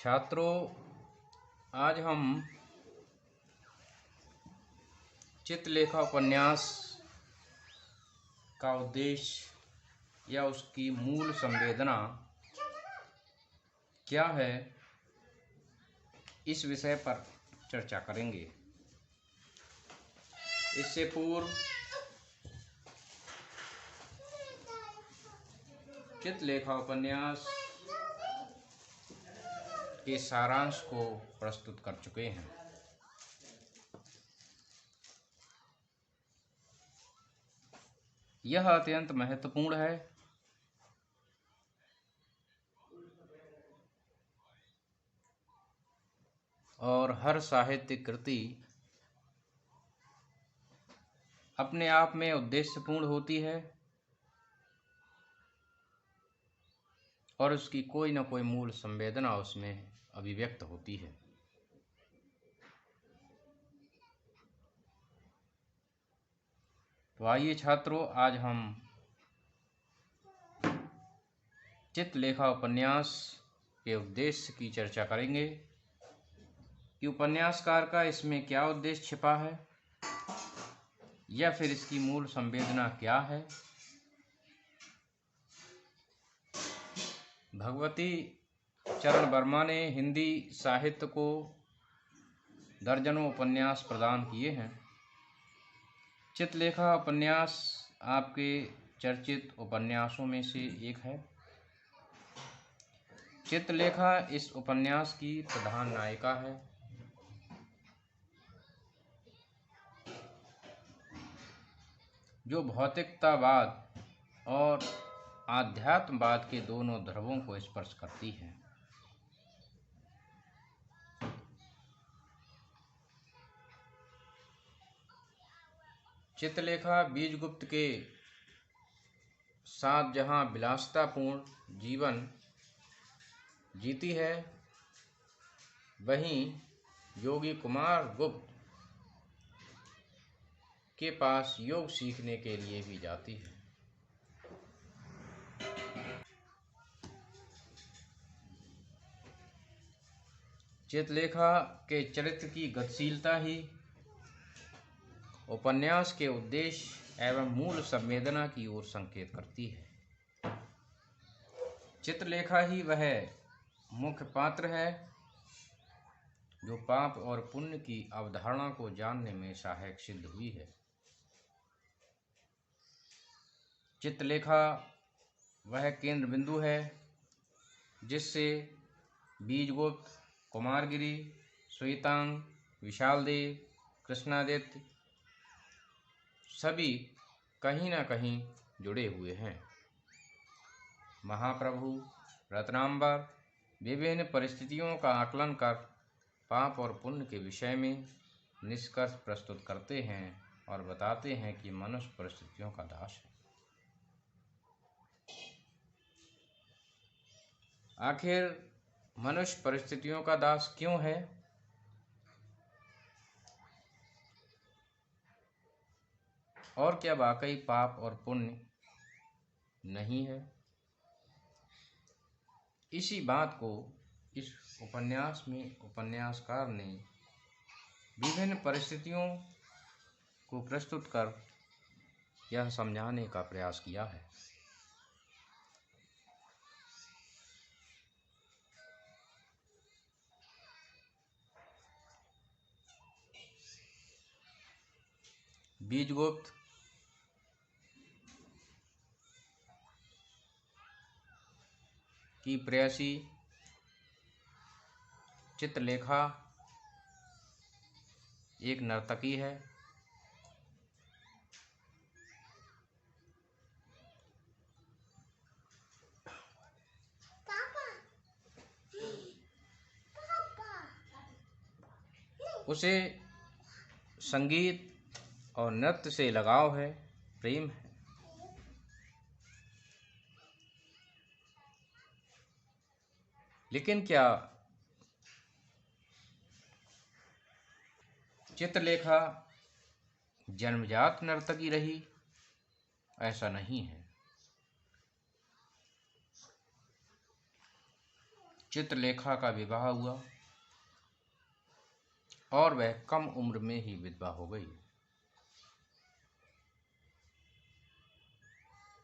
छात्रों, आज हम चित्रलेखा उपन्यास का उद्देश्य या उसकी मूल संवेदना क्या है, इस विषय पर चर्चा करेंगे। इससे पूर्व चित्रलेखा उपन्यास के सारांश को प्रस्तुत कर चुके हैं। यह अत्यंत महत्वपूर्ण है और हर साहित्यिक कृति अपने आप में उद्देश्यपूर्ण होती है और उसकी कोई न कोई मूल संवेदना उसमें अभिव्यक्त होती है। तो आइए छात्रों, आज हम चित्रलेखा उपन्यास के उद्देश्य की चर्चा करेंगे कि उपन्यासकार का इसमें क्या उद्देश्य छिपा है या फिर इसकी मूल संवेदना क्या है। भगवती चरण वर्मा ने हिंदी साहित्य को दर्जनों उपन्यास प्रदान किए हैं। चित्रलेखा उपन्यास आपके चर्चित उपन्यासों में से एक है। चित्रलेखा इस उपन्यास की प्रधान नायिका है। जो भौतिकतावाद और आध्यात्मवाद के दोनों ध्रुवों को स्पर्श करती है। चित्रलेखा बीजगुप्त के साथ जहाँ विलासितापूर्ण जीवन जीती है, वहीं योगी कुमार गुप्त के पास योग सीखने के लिए भी जाती है। चित्रलेखा के चरित्र की गतिशीलता ही उपन्यास के उद्देश्य एवं मूल संवेदना की ओर संकेत करती है। चित्रलेखा ही वह मुख्य पात्र है जो पाप और पुण्य की अवधारणा को जानने में सहायक सिद्ध हुई है। चित्रलेखा वह केंद्र बिंदु है जिससे बीजगुप्त, कुमारगिरि, श्वेतांग, विशालदेव, कृष्णादित्य सभी कहीं न कहीं जुड़े हुए हैं। महाप्रभु रत्नांबर विभिन्न परिस्थितियों का आकलन कर पाप और पुण्य के विषय में निष्कर्ष प्रस्तुत करते हैं और बताते हैं कि मनुष्य परिस्थितियों का दास है। आखिर मनुष्य परिस्थितियों का दास क्यों है? और क्या वाकई पाप और पुण्य नहीं है? इसी बात को इस उपन्यास में उपन्यासकार ने विभिन्न परिस्थितियों को प्रस्तुत कर यह समझाने का प्रयास किया है। बीजगुप्त की प्रेयसी चित्रलेखा एक नर्तकी है। उसे संगीत और नृत्य से लगाव है, प्रेम है। लेकिन क्या चित्रलेखा जन्मजात नर्तकी रही? ऐसा नहीं है। चित्रलेखा का विवाह हुआ और वह कम उम्र में ही विधवा हो गई।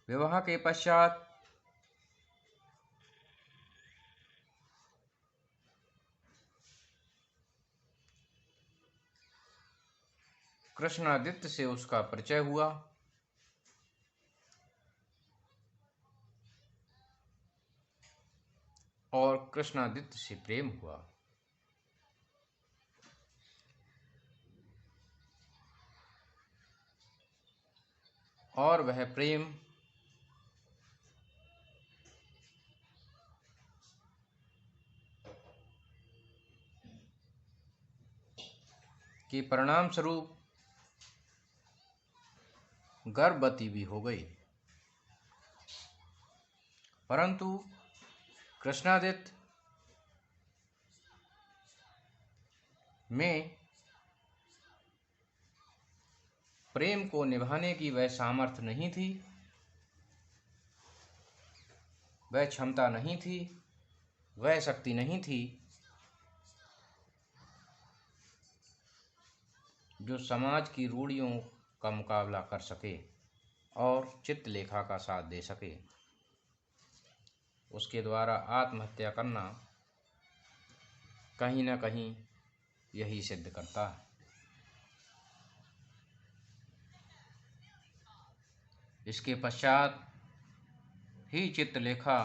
विवाह के पश्चात कृष्णादित्य से उसका परिचय हुआ और कृष्णादित्य से प्रेम हुआ। और वह प्रेम के परिणाम स्वरूप गर्भवती भी हो गई। परंतु कृष्णादित्य में प्रेम को निभाने की वह सामर्थ्य नहीं थी, वह क्षमता नहीं थी, वह शक्ति नहीं थी जो समाज की रूढ़ियों का मुकाबला कर सके और चित्रलेखा का साथ दे सके। उसके द्वारा आत्महत्या करना कहीं न कहीं यही सिद्ध करता है। इसके पश्चात ही चित्रलेखा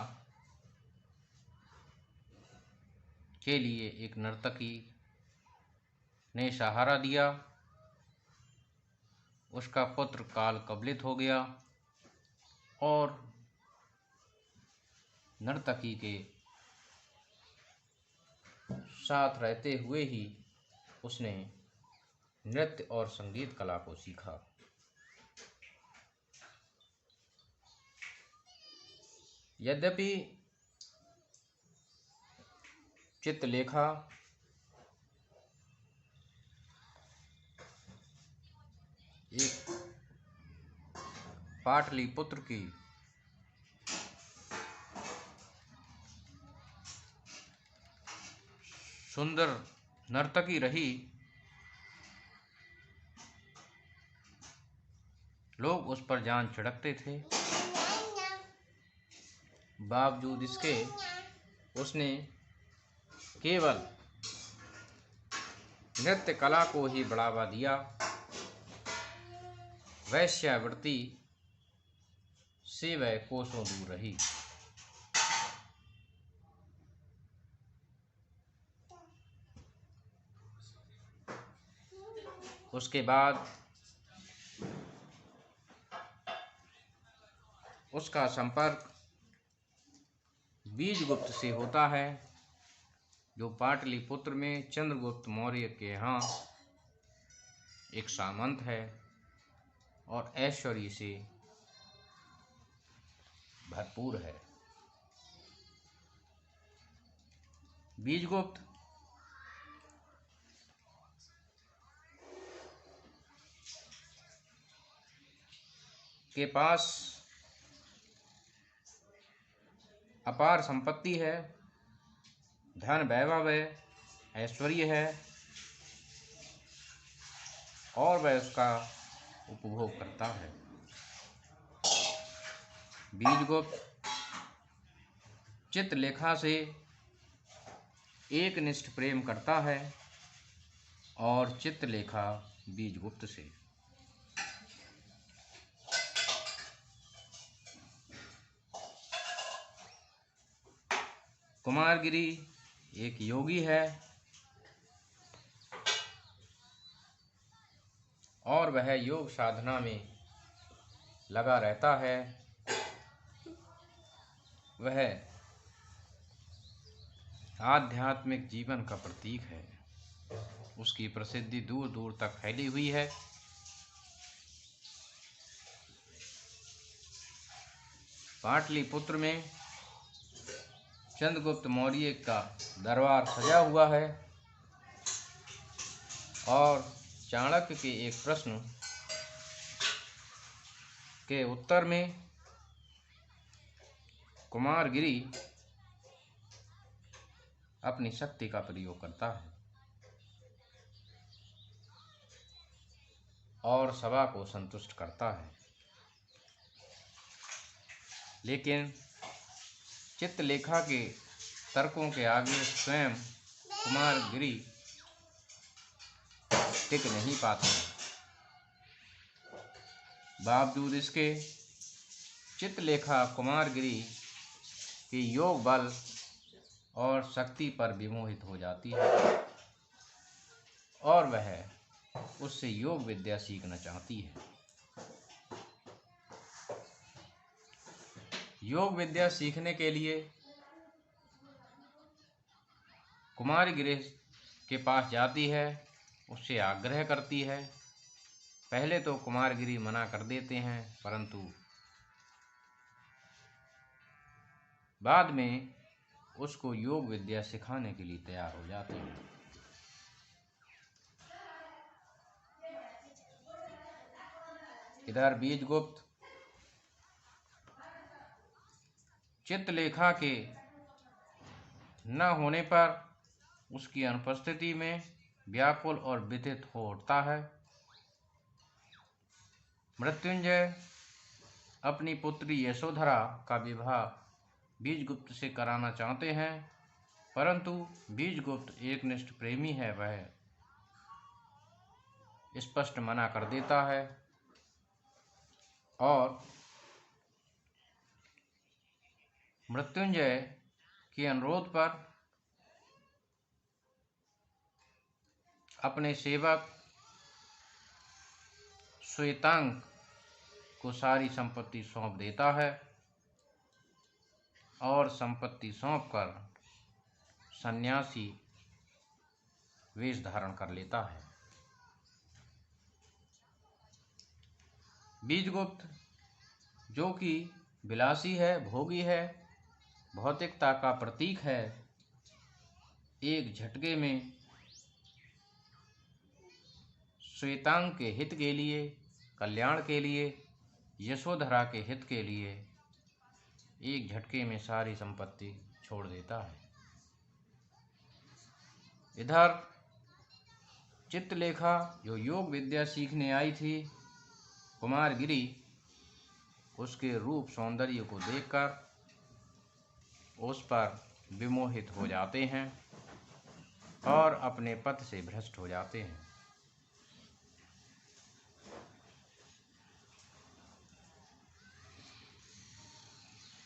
के लिए एक नर्तकी ने सहारा दिया। उसका पुत्र काल कवलित हो गया और नर्तकी के साथ रहते हुए ही उसने नृत्य और संगीत कला को सीखा। यद्यपि चित्रलेखा एक पाटलिपुत्र की सुंदर नर्तकी रही, लोग उस पर जान छिड़कते थे। बावजूद इसके उसने केवल नृत्य कला को ही बढ़ावा दिया। वैश्यावृत्ति से वह कोसों दूर रही। उसके बाद उसका संपर्क बीजगुप्त से होता है, जो पाटलिपुत्र में चंद्रगुप्त मौर्य के यहाँ एक सामंत है और ऐश्वर्य से भरपूर है। बीजगुप्त के पास अपार संपत्ति है, धन वैभव है, ऐश्वर्य है और वह उसका उपभोग करता है। बीजगुप्त चित्रलेखा से एकनिष्ठ प्रेम करता है और चित्रलेखा बीजगुप्त से। कुमारगिरी एक योगी है और वह योग साधना में लगा रहता है। वह आध्यात्मिक जीवन का प्रतीक है। उसकी प्रसिद्धि दूर दूर तक फैली हुई है। पाटलिपुत्र में चंद्रगुप्त मौर्य का दरबार सजा हुआ है और चाणक्य के एक प्रश्न के उत्तर में कुमारगिरी अपनी शक्ति का प्रयोग करता है और सभा को संतुष्ट करता है। लेकिन चित्रलेखा के तर्कों के आगे स्वयं कुमारगिरी टिक नहीं पाते। बावजूद इसके चित्रलेखा कुमारगिरी के योग बल और शक्ति पर विमोहित हो जाती है और वह उससे योग विद्या सीखना चाहती है। योग विद्या सीखने के लिए कुमारगिरी के पास जाती है, उससे आग्रह करती है। पहले तो कुमारगिरी मना कर देते हैं, परंतु बाद में उसको योग विद्या सिखाने के लिए तैयार हो जाते हैं। इधर बीजगुप्त चित्रलेखा के न होने पर उसकी अनुपस्थिति में व्याकुल और व्यथित हो उठता है। मृत्युंजय अपनी पुत्री यशोधरा का विवाह बीजगुप्त से कराना चाहते हैं, परंतु बीजगुप्त एकनिष्ठ प्रेमी है, वह स्पष्ट मना कर देता है और मृत्युंजय के अनुरोध पर अपने सेवक श्वेतांक को सारी संपत्ति सौंप देता है और संपत्ति सौंपकर सन्यासी वेश धारण कर लेता है। बीजगुप्त जो कि विलासी है, भोगी है, भौतिकता का प्रतीक है, एक झटके में श्वेतांग के हित के लिए, कल्याण के लिए, यशोधरा के हित के लिए एक झटके में सारी संपत्ति छोड़ देता है। इधर चित्रलेखा जो योग विद्या सीखने आई थी, कुमारगिरी उसके रूप सौंदर्य को देखकर उस पर विमोहित हो जाते हैं और अपने पथ से भ्रष्ट हो जाते हैं।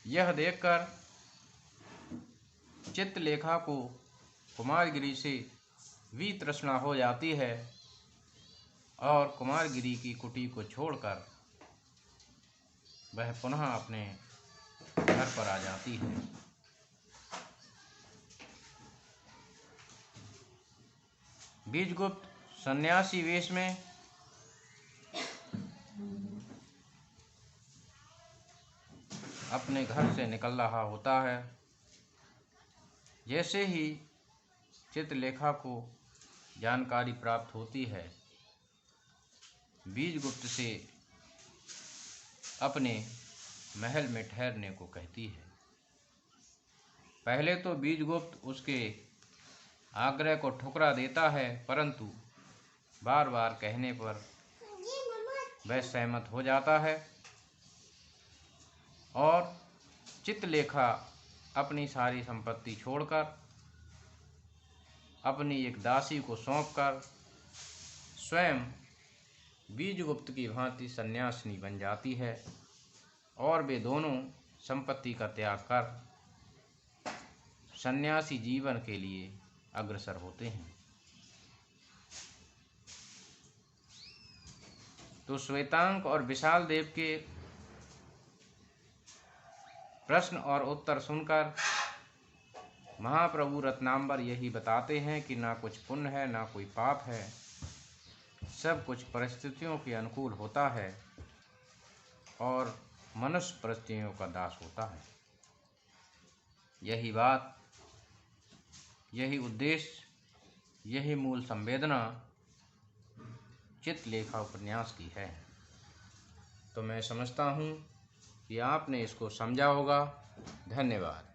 यह देखकर चित्रलेखा को कुमारगिरी से वितृष्णा हो जाती है और कुमारगिरी की कुटी को छोड़कर वह पुनः अपने घर पर आ जाती है। बीजगुप्त सन्यासी वेश में अपने घर से निकल रहा होता है। जैसे ही चित्रलेखा को जानकारी प्राप्त होती है, बीजगुप्त से अपने महल में ठहरने को कहती है। पहले तो बीजगुप्त उसके आग्रह को ठुकरा देता है, परंतु बार बार कहने पर वह सहमत हो जाता है और चित्रलेखा अपनी सारी संपत्ति छोड़कर अपनी एक दासी को सौंपकर स्वयं बीजगुप्त की भांति सन्यासिनी बन जाती है और वे दोनों संपत्ति का त्याग कर सन्यासी जीवन के लिए अग्रसर होते हैं। तो श्वेतांक और विशाल देव के प्रश्न और उत्तर सुनकर महाप्रभु रत्नांबर यही बताते हैं कि ना कुछ पुण्य है, ना कोई पाप है, सब कुछ परिस्थितियों के अनुकूल होता है और मनुष्य परिस्थितियों का दास होता है। यही बात, यही उद्देश्य, यही मूल संवेदना चित्रलेखा उपन्यास की है। तो मैं समझता हूँ कि आपने इसको समझा होगा। धन्यवाद।